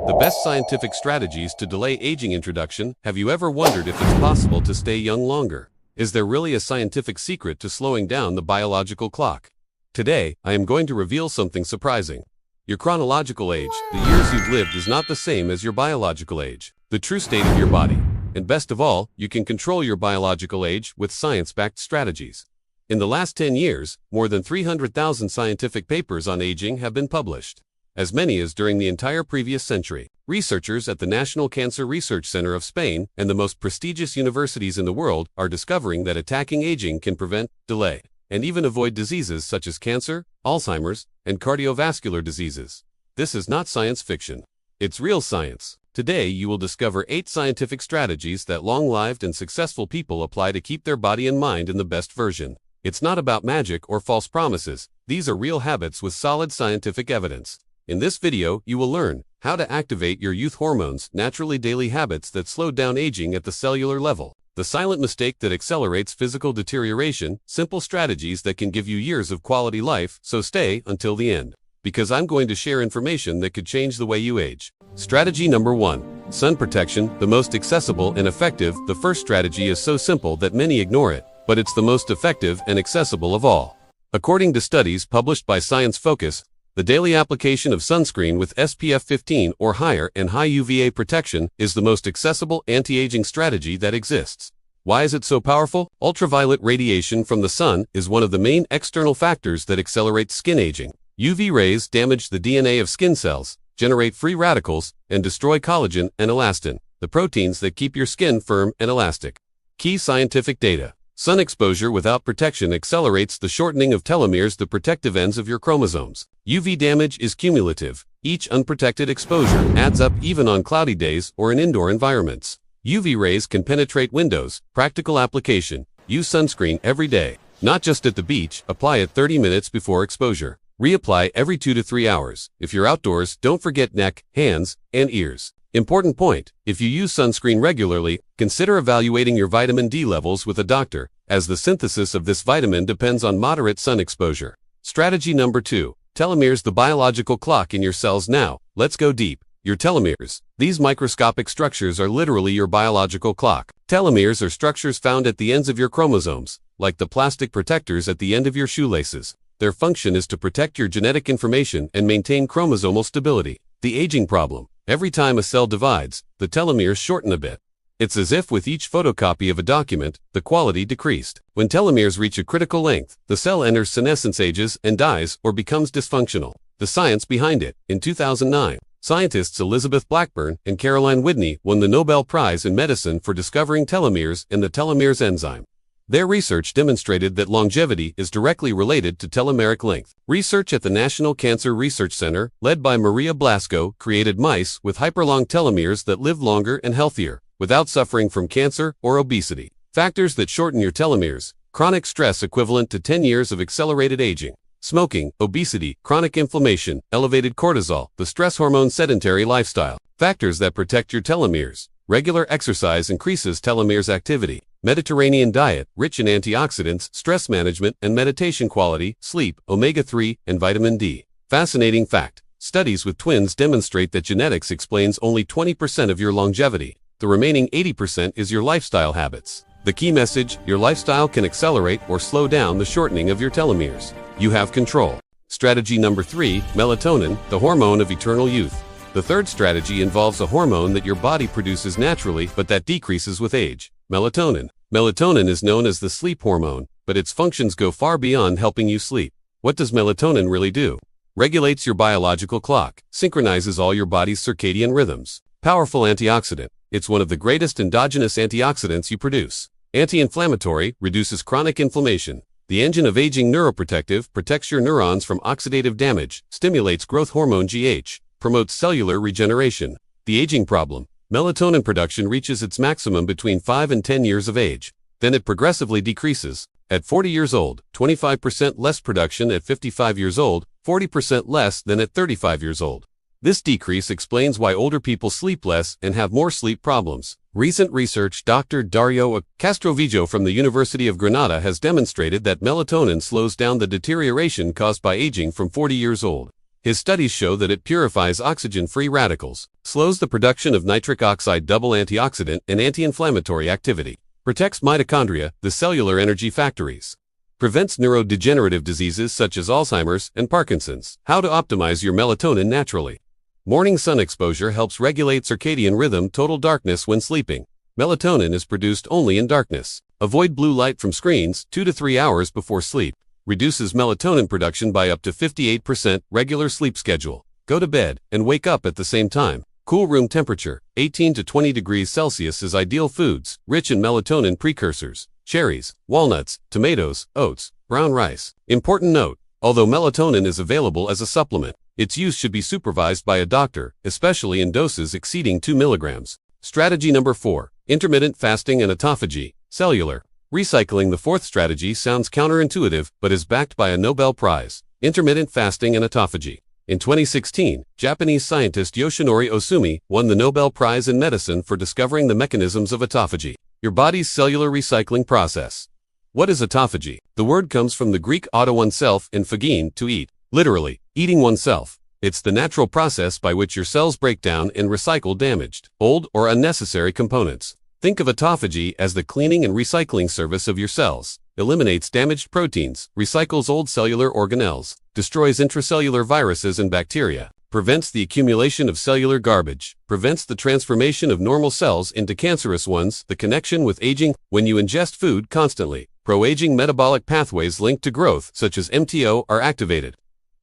The best scientific strategies to delay aging introduction. Have you ever wondered if it's possible to stay young longer? Is there really a scientific secret to slowing down the biological clock? Today, I am going to reveal something surprising. Your chronological age, the years you've lived, is not the same as your biological age, the true state of your body. And best of all, you can control your biological age with science-backed strategies. In the last 10 years, more than 300,000 scientific papers on aging have been published, as many as during the entire previous century. Researchers at the National Cancer Research Center of Spain and the most prestigious universities in the world are discovering that attacking aging can prevent, delay, and even avoid diseases such as cancer, Alzheimer's, and cardiovascular diseases. This is not science fiction. It's real science. Today you will discover 8 scientific strategies that long-lived and successful people apply to keep their body and mind in the best version. It's not about magic or false promises. These are real habits with solid scientific evidence. In this video, you will learn how to activate your youth hormones, naturally daily habits that slow down aging at the cellular level, the silent mistake that accelerates physical deterioration, simple strategies that can give you years of quality life, so stay until the end, because I'm going to share information that could change the way you age. Strategy number 1. Sun protection, the most accessible and effective. The first strategy is so simple that many ignore it, but it's the most effective and accessible of all. According to studies published by Science Focus, the daily application of sunscreen with SPF 15 or higher and high UVA protection is the most accessible anti-aging strategy that exists. Why is it so powerful? Ultraviolet radiation from the sun is one of the main external factors that accelerate skin aging. UV rays damage the DNA of skin cells, generate free radicals, and destroy collagen and elastin, the proteins that keep your skin firm and elastic. Key scientific data. Sun exposure without protection accelerates the shortening of telomeres, the protective ends of your chromosomes. UV damage is cumulative. Each unprotected exposure adds up even on cloudy days or in indoor environments. UV rays can penetrate windows. Practical application. Use sunscreen every day. Not just at the beach. Apply it 30 minutes before exposure. Reapply every 2 to 3 hours. If you're outdoors, don't forget neck, hands, and ears. Important point, if you use sunscreen regularly, consider evaluating your vitamin D levels with a doctor, as the synthesis of this vitamin depends on moderate sun exposure. Strategy number 2. Telomeres, the biological clock in your cells. Now, let's go deep. Your telomeres. These microscopic structures are literally your biological clock. Telomeres are structures found at the ends of your chromosomes, like the plastic protectors at the end of your shoelaces. Their function is to protect your genetic information and maintain chromosomal stability. The aging problem. Every time a cell divides, the telomeres shorten a bit. It's as if with each photocopy of a document, the quality decreased. When telomeres reach a critical length, the cell enters senescence, ages, and dies or becomes dysfunctional. The science behind it. In 2009, scientists Elizabeth Blackburn and Caroline Whitney won the Nobel Prize in Medicine for discovering telomeres and the telomerase enzyme. Their research demonstrated that longevity is directly related to telomeric length. Research at the National Cancer Research Center, led by Maria Blasco, created mice with hyperlong telomeres that lived longer and healthier, without suffering from cancer or obesity. Factors that shorten your telomeres. Chronic stress equivalent to 10 years of accelerated aging. Smoking, obesity, chronic inflammation, elevated cortisol, the stress hormone, sedentary lifestyle. Factors that protect your telomeres. Regular exercise increases telomeres activity. Mediterranean diet, rich in antioxidants, stress management, and meditation. Quality, sleep, omega-3, and vitamin D. Fascinating fact. Studies with twins demonstrate that genetics explains only 20% of your longevity. The remaining 80% is your lifestyle habits. The key message, your lifestyle can accelerate or slow down the shortening of your telomeres. You have control. Strategy number 3, melatonin, the hormone of eternal youth. The third strategy involves a hormone that your body produces naturally but that decreases with age. Melatonin. Melatonin is known as the sleep hormone, but its functions go far beyond helping you sleep. What does melatonin really do? Regulates your biological clock, synchronizes all your body's circadian rhythms. Powerful antioxidant. It's one of the greatest endogenous antioxidants you produce. Anti-inflammatory, reduces chronic inflammation. The engine of aging. Neuroprotective, protects your neurons from oxidative damage, stimulates growth hormone GH, promotes cellular regeneration. The aging problem. Melatonin production reaches its maximum between 5 and 10 years of age. Then it progressively decreases. At 40 years old, 25% less production. At 55 years old, 40% less than at 35 years old. This decrease explains why older people sleep less and have more sleep problems. Recent research. Dr. Dario Castrovillo from the University of Granada has demonstrated that melatonin slows down the deterioration caused by aging from 40 years old. His studies show that it purifies oxygen-free radicals, slows the production of nitric oxide double antioxidant and anti-inflammatory activity, protects mitochondria, the cellular energy factories, prevents neurodegenerative diseases such as Alzheimer's and Parkinson's. How to optimize your melatonin naturally. Morning sun exposure helps regulate circadian rhythm. Total darkness when sleeping. Melatonin is produced only in darkness. Avoid blue light from screens 2 to 3 hours before sleep. Reduces melatonin production by up to 58%. Regular sleep schedule. Go to bed and wake up at the same time. Cool room temperature, 18 to 20 degrees Celsius is ideal. Foods, rich in melatonin precursors, cherries, walnuts, tomatoes, oats, brown rice. Important note, although melatonin is available as a supplement, its use should be supervised by a doctor, especially in doses exceeding 2 milligrams. Strategy number 4, intermittent fasting and autophagy, cellular. Recycling. The fourth strategy sounds counterintuitive, but is backed by a Nobel Prize. Intermittent fasting and autophagy. In 2016, Japanese scientist Yoshinori Osumi won the Nobel Prize in Medicine for discovering the mechanisms of autophagy, your body's cellular recycling process. What is autophagy? The word comes from the Greek auto oneself and phagein, to eat, literally, eating oneself. It's the natural process by which your cells break down and recycle damaged, old, or unnecessary components. Think of autophagy as the cleaning and recycling service of your cells. Eliminates damaged proteins, recycles old cellular organelles, destroys intracellular viruses and bacteria, prevents the accumulation of cellular garbage, prevents the transformation of normal cells into cancerous ones. The connection with aging. When you ingest food constantly, pro-aging metabolic pathways linked to growth, such as MTO, are activated.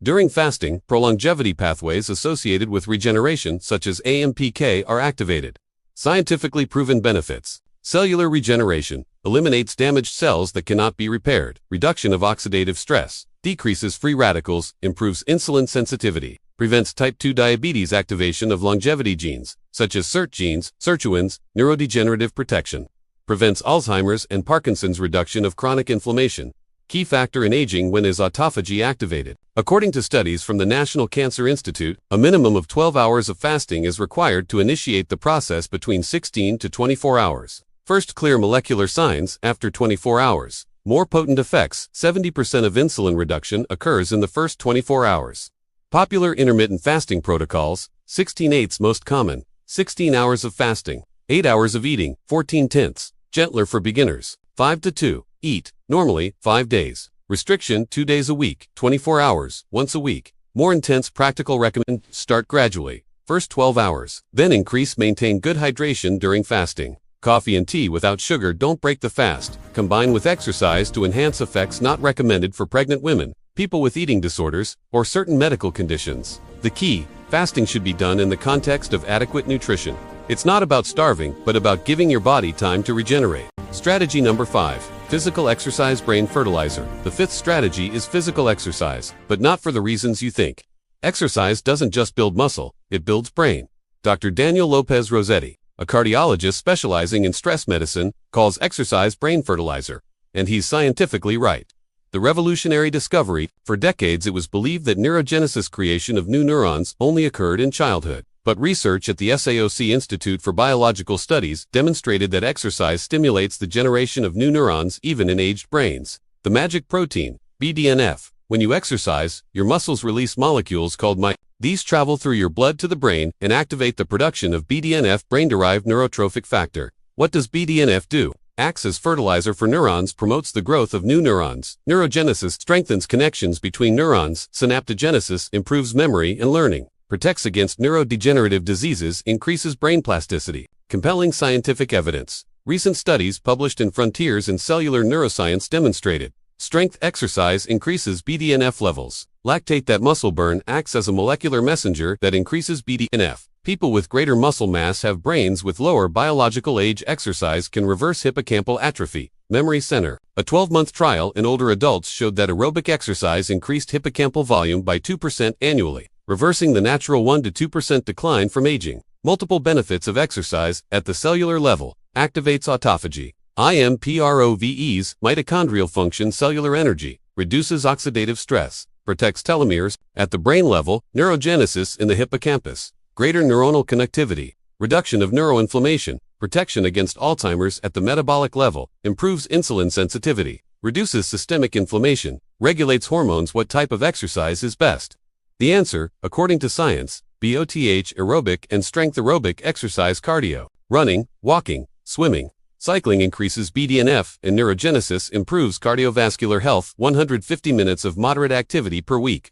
During fasting, prolongevity pathways associated with regeneration, such as AMPK, are activated. Scientifically proven benefits. Cellular regeneration eliminates damaged cells that cannot be repaired. Reduction of oxidative stress. Decreases free radicals. Improves insulin sensitivity. Prevents type 2 diabetes. Activation of longevity genes, such as SIRT genes, sirtuins, neurodegenerative protection. Prevents Alzheimer's and Parkinson's. Reduction of chronic inflammation. Key factor in aging. When is autophagy activated? According to studies from the National Cancer Institute, a minimum of 12 hours of fasting is required to initiate the process between 16 to 24 hours. First clear molecular signs after 24 hours. More potent effects. 70% of insulin reduction occurs in the first 24 hours. Popular intermittent fasting protocols. 16/8 most common. 16 hours of fasting. 8 hours of eating. 14/10. Gentler for beginners. 5 to 2. Eat, normally, 5 days. Restriction, 2 days a week, 24 hours, once a week. More intense practical recommend. Start gradually. First 12 hours. Then increase. Maintain good hydration during fasting. Coffee and tea without sugar don't break the fast. Combine with exercise to enhance effects. Not recommended for pregnant women, people with eating disorders, or certain medical conditions. The key, fasting should be done in the context of adequate nutrition. It's not about starving, but about giving your body time to regenerate. Strategy number 5. Physical exercise. Brain fertilizer. The fifth strategy is physical exercise, but not for the reasons you think. Exercise doesn't just build muscle, it builds brain. Dr. Daniel Lopez Rossetti, a cardiologist specializing in stress medicine, calls exercise brain fertilizer, and he's scientifically right. The revolutionary discovery. For decades it was believed that neurogenesis, creation of new neurons, only occurred in childhood. But research at the SAOC Institute for Biological Studies demonstrated that exercise stimulates the generation of new neurons even in aged brains. The magic protein, BDNF. When you exercise, your muscles release molecules called myelin. These travel through your blood to the brain and activate the production of BDNF, brain-derived neurotrophic factor. What does BDNF do? Acts as fertilizer for neurons, promotes the growth of new neurons. Neurogenesis strengthens connections between neurons. Synaptogenesis improves memory and learning. Protects against neurodegenerative diseases, increases brain plasticity. Compelling scientific evidence. Recent studies published in Frontiers in Cellular Neuroscience demonstrated strength exercise increases BDNF levels. Lactate. That muscle burn acts as a molecular messenger that increases BDNF. People with greater muscle mass have brains with lower biological age. Exercise can reverse hippocampal atrophy. Memory center. A 12-month trial in older adults showed that aerobic exercise increased hippocampal volume by 2% annually, reversing the natural 1 to 2% decline from aging. Multiple benefits of exercise at the cellular level. Activates autophagy. IMPROVEs, mitochondrial function, cellular energy. Reduces oxidative stress. Protects telomeres. At the brain level, neurogenesis in the hippocampus. Greater neuronal connectivity. Reduction of neuroinflammation. Protection against Alzheimer's. At the metabolic level, improves insulin sensitivity. Reduces systemic inflammation. Regulates hormones. What type of exercise is best? The answer, according to science, BOTH aerobic and strength aerobic exercise cardio. Running, walking, swimming, cycling increases BDNF and neurogenesis improves cardiovascular health. 150 minutes of moderate activity per week.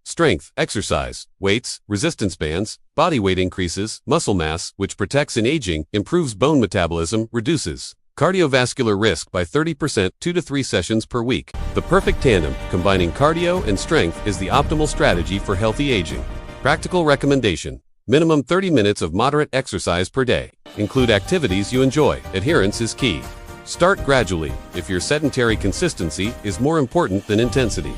Strength, exercise, weights, resistance bands, body weight increases, muscle mass, which protects in aging, improves bone metabolism, reduces cardiovascular risk by 30%, 2 to 3 sessions per week. The perfect tandem, combining cardio and strength, is the optimal strategy for healthy aging. Practical recommendation: minimum 30 minutes of moderate exercise per day. Include activities you enjoy. Adherence is key. Start gradually, if your sedentary consistency is more important than intensity.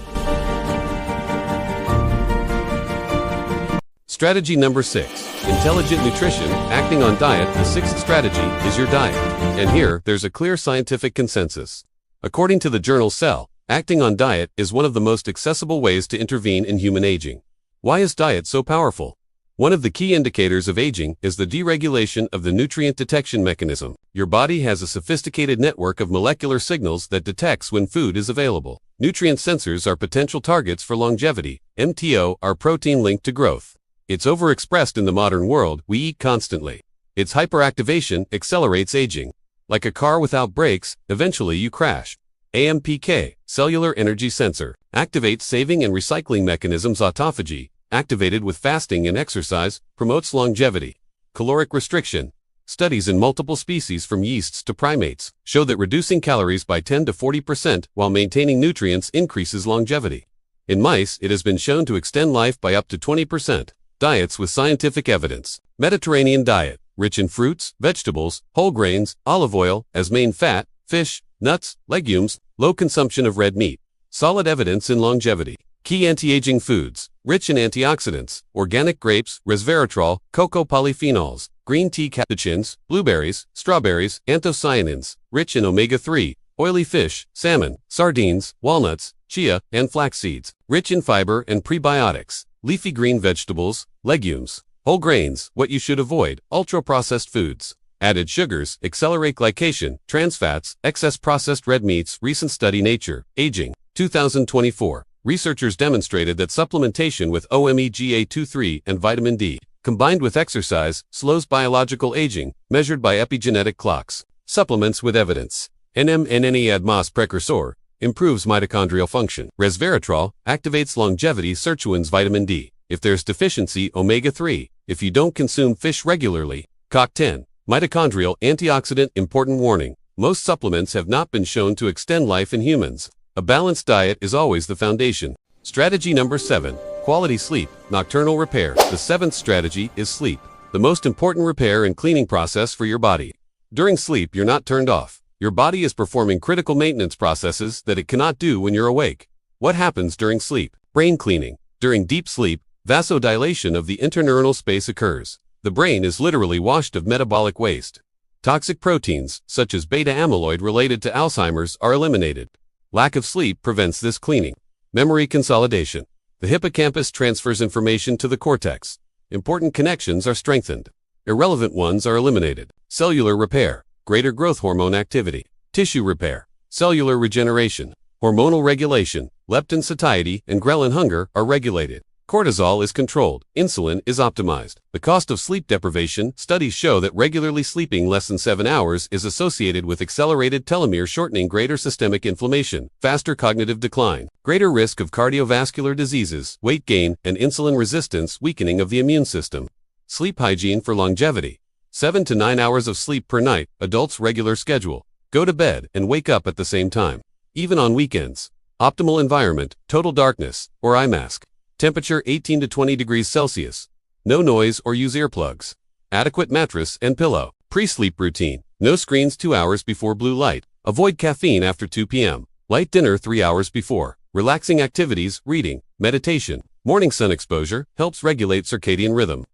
Strategy number 6. Intelligent nutrition, acting on diet. The sixth strategy is your diet. And here, there's a clear scientific consensus. According to the journal Cell, acting on diet is one of the most accessible ways to intervene in human aging. Why is diet so powerful? One of the key indicators of aging is the deregulation of the nutrient detection mechanism. Your body has a sophisticated network of molecular signals that detects when food is available. Nutrient sensors are potential targets for longevity. MTO are protein linked to growth. It's overexpressed in the modern world. We eat constantly. Its hyperactivation accelerates aging. Like a car without brakes, eventually you crash. AMPK, cellular energy sensor, activates saving and recycling mechanisms. Autophagy, activated with fasting and exercise, promotes longevity. Caloric restriction. Studies in multiple species from yeasts to primates show that reducing calories by 10 to 40% while maintaining nutrients increases longevity. In mice, it has been shown to extend life by up to 20%. Diets with scientific evidence. Mediterranean diet, rich in fruits, vegetables, whole grains, olive oil as main fat, fish, nuts, legumes, low consumption of red meat. Solid evidence in longevity. Key anti-aging foods, rich in antioxidants, organic grapes, resveratrol, cocoa polyphenols, green tea catechins, blueberries, strawberries, anthocyanins, rich in omega-3, oily fish, salmon, sardines, walnuts, chia, and flax seeds, rich in fiber and prebiotics, leafy green vegetables, legumes, whole grains. What you should avoid: ultra-processed foods. Added sugars accelerate glycation, trans fats, excess processed red meats. Recent study Nature, Aging, 2024. Researchers demonstrated that supplementation with omega-3 and vitamin D, combined with exercise, slows biological aging, measured by epigenetic clocks. Supplements with evidence. NMN ADMAS precursor, improves mitochondrial function. Resveratrol, activates longevity. Sirtuins vitamin D, if there's deficiency. Omega-3, if you don't consume fish regularly. CoQ10, mitochondrial antioxidant. Important warning: most supplements have not been shown to extend life in humans. A balanced diet is always the foundation. Strategy number 7. Quality sleep, nocturnal repair. The seventh strategy is sleep, the most important repair and cleaning process for your body. During sleep, you're not turned off. Your body is performing critical maintenance processes that it cannot do when you're awake. What happens during sleep? Brain cleaning. During deep sleep, vasodilation of the interneuronal space occurs. The brain is literally washed of metabolic waste. Toxic proteins, such as beta amyloid related to Alzheimer's, are eliminated. Lack of sleep prevents this cleaning. Memory consolidation. The hippocampus transfers information to the cortex. Important connections are strengthened. Irrelevant ones are eliminated. Cellular repair. Greater growth hormone activity. Tissue repair. Cellular regeneration. Hormonal regulation. Leptin satiety and ghrelin hunger are regulated. Cortisol is controlled. Insulin is optimized. The cost of sleep deprivation. Studies show that regularly sleeping less than 7 hours is associated with accelerated telomere shortening, greater systemic inflammation, faster cognitive decline, greater risk of cardiovascular diseases, weight gain, and insulin resistance, weakening of the immune system. Sleep hygiene for longevity. 7 to 9 hours of sleep per night. Adults' regular schedule. Go to bed and wake up at the same time, even on weekends. Optimal environment, total darkness, or eye mask. Temperature 18 to 20 degrees Celsius. No noise or use earplugs. Adequate mattress and pillow. Pre-sleep routine. No screens 2 hours before blue light. Avoid caffeine after 2 p.m. Light dinner 3 hours before. Relaxing activities, reading, meditation. Morning sun exposure helps regulate circadian rhythm.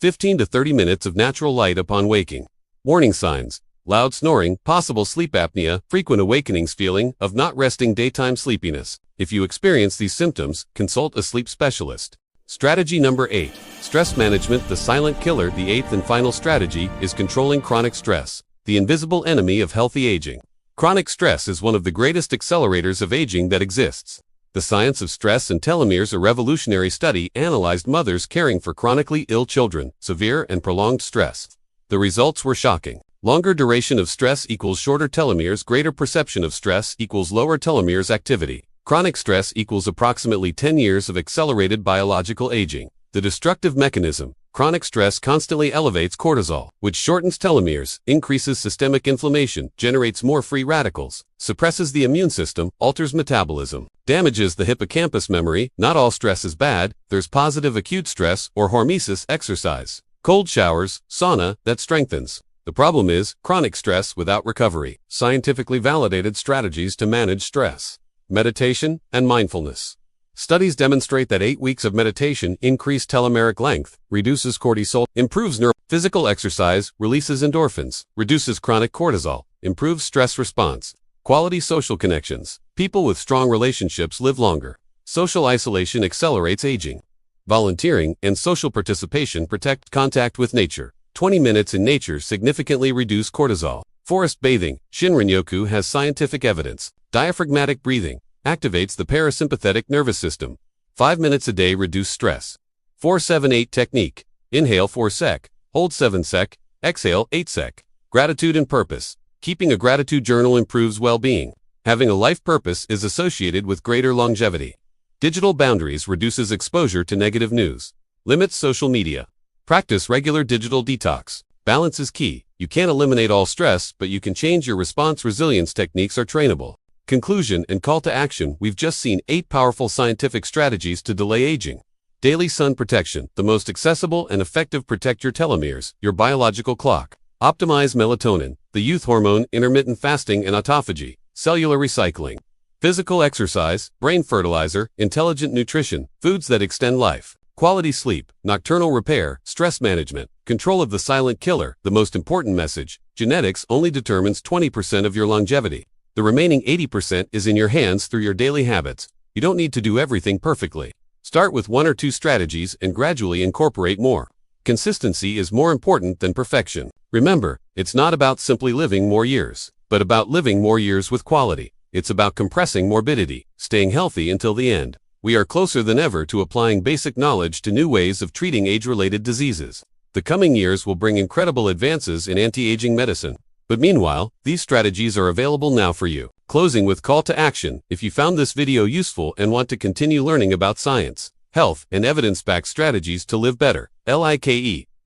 15 to 30 minutes of natural light upon waking. Warning signs: loud snoring, possible sleep apnea, frequent awakenings, feeling of not resting, daytime sleepiness. If you experience these symptoms, consult a sleep specialist. Strategy number 8. Stress management, the silent killer. The eighth and final strategy is controlling chronic stress, the invisible enemy of healthy aging. Chronic stress is one of the greatest accelerators of aging that exists. The Science of Stress and Telomeres, a revolutionary study, analyzed mothers caring for chronically ill children, severe and prolonged stress. The results were shocking. Longer duration of stress equals shorter telomeres, greater perception of stress equals lower telomeres activity. Chronic stress equals approximately 10 years of accelerated biological aging. The destructive mechanism. Chronic stress constantly elevates cortisol, which shortens telomeres, increases systemic inflammation, generates more free radicals, suppresses the immune system, alters metabolism, damages the hippocampus memory. Not all stress is bad. There's positive acute stress, or hormesis, exercise, cold showers, sauna, that strengthens. The problem is chronic stress without recovery. Scientifically validated strategies to manage stress. Meditation and mindfulness. Studies demonstrate that 8 weeks of meditation increases telomeric length, reduces cortisol, improves physical exercise, releases endorphins, reduces chronic cortisol, improves stress response. Quality social connections. People with strong relationships live longer. Social isolation accelerates aging. Volunteering and social participation protect contact with nature. 20 minutes in nature significantly reduce cortisol. Forest bathing. Shinrin-yoku has scientific evidence. Diaphragmatic breathing activates the parasympathetic nervous system. 5 minutes a day reduce stress. 4-7-8 technique. Inhale 4 sec, hold 7 sec, exhale 8 sec. Gratitude and purpose. Keeping a gratitude journal improves well-being. Having a life purpose is associated with greater longevity. Digital boundaries reduces exposure to negative news. Limits social media. Practice regular digital detox. Balance is key. You can't eliminate all stress, but you can change your response. Resilience techniques are trainable. Conclusion and call to action. We've just seen 8 powerful scientific strategies to delay aging. Daily sun protection, the most accessible and effective. Protect your telomeres, your biological clock. Optimize melatonin, the youth hormone. Intermittent fasting and autophagy, cellular recycling. Physical exercise, brain fertilizer, intelligent nutrition, foods that extend life. Quality sleep, nocturnal repair, stress management, control of the silent killer. The most important message: genetics only determines 20% of your longevity. The remaining 80% is in your hands through your daily habits. You don't need to do everything perfectly. Start with 1 or 2 strategies and gradually incorporate more. Consistency is more important than perfection. Remember, it's not about simply living more years, but about living more years with quality. It's about compressing morbidity, staying healthy until the end. We are closer than ever to applying basic knowledge to new ways of treating age-related diseases. The coming years will bring incredible advances in anti-aging medicine. But meanwhile, these strategies are available now for you. Closing with call to action. If you found this video useful and want to continue learning about science, health, and evidence-backed strategies to live better,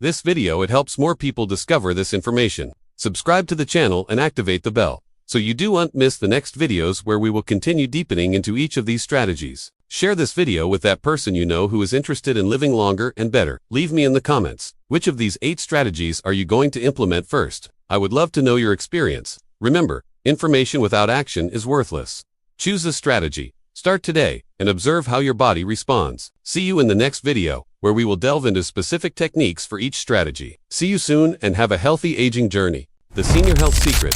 this video, it helps more people discover this information. Subscribe to the channel and activate the bell, so you don't miss the next videos where we will continue deepening into each of these strategies. Share this video with that person you know who is interested in living longer and better. Leave me in the comments, which of these 8 strategies are you going to implement first? I would love to know your experience. Remember, information without action is worthless. Choose a strategy, start today, and observe how your body responds. See you in the next video, where we will delve into specific techniques for each strategy. See you soon and have a healthy aging journey. The Senior Health Secret.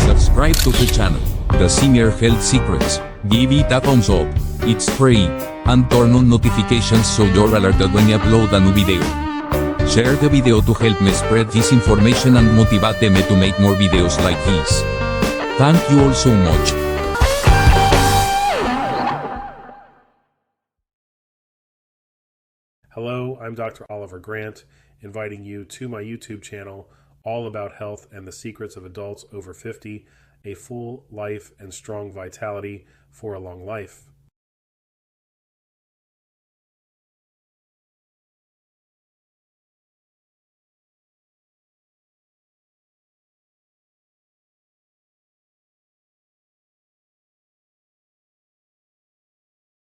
Subscribe to the channel, The Senior Health Secrets. Give it a thumbs up, it's free, and turn on notifications so you're alerted when I upload a new video. Share the video to help me spread this information and motivate them to make more videos like this. Thank you all so much. Hello, I'm Dr. Oliver Grant, inviting you to my YouTube channel, all about health and the secrets of adults over 50, a full life and strong vitality for a long life.